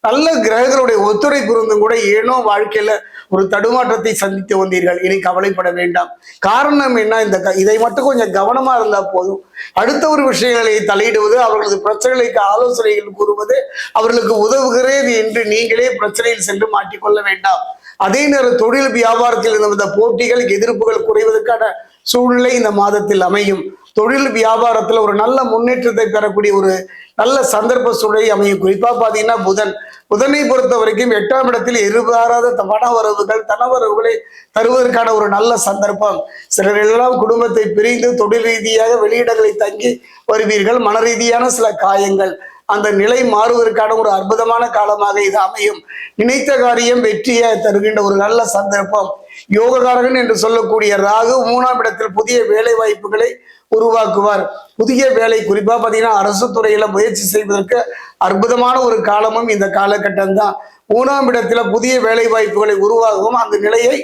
நல்ல கிரகங்களுடைய ஒத்துழைப்பு இருந்தும் கூட ஏனோ வாழ்க்கையில ஒரு தடுமாற்றத்தை சந்தித்து வந்தீர்கள். இனி கவலைப்பட வேண்டாம். காரணம் என்ன? இதை மட்டும் கொஞ்சம் கவனமா இருந்தா போதும். அடுத்த ஒரு விஷயங்களை தலையிடுவது, அவர்களது பிரச்சனைகளுக்கு ஆலோசனைகள் கூறுவது அவர்களுக்கு உதவுகிறது என்று நீங்களே பிரச்சனையில் சென்று மாட்டிக்கொள்ள வேண்டாம். அதே நேரம் தொழில் வியாபாரத்தில் இருந்த போட்டிகள் எதிர்ப்புகள் குறைவதற்கான சூழ்நிலை இந்த மாதத்தில் அமையும். தொழில் வியாபாரத்துல ஒரு நல்ல முன்னேற்றத்தை பெறக்கூடிய ஒரு நல்ல சந்தர்ப்ப சூழலை அமையும். குறிப்பா பாத்தீங்கன்னா புதனை பொறுத்த வரைக்கும் 8ஆம் இடத்தில் எதிர்பாராத பண வரவுகள் தனவரவுகளை தருவதற்கான ஒரு நல்ல சந்தர்ப்பம். சிலர் எல்லாம் குடும்பத்தை பிரிந்து தொழில் ரீதியாக வெளியிடங்களை தங்கி வருவீர்கள். மன ரீதியான சில காயங்கள், அந்த நிலை மாறுவதற்கான ஒரு அற்புதமான காலமாக இது அமையும். நினைத்த காரியம் வெற்றியை தருகின்ற ஒரு நல்ல சந்தர்ப்பம். யோககாரகன் என்று சொல்லக்கூடிய ராகு 3ஆம் இடத்தில் புதிய வேலை வாய்ப்புகளை உருவாக்குவார். புதிய வேலை குறிப்பா பாத்தீங்கன்னா அரசு துறையில முயற்சி செய்வதற்கு அற்புதமான ஒரு காலமும் இந்த காலகட்டம் தான். 3ஆம் இடத்துல புதிய வேலை வாய்ப்புகளை உருவாகவும் அந்த நிலையை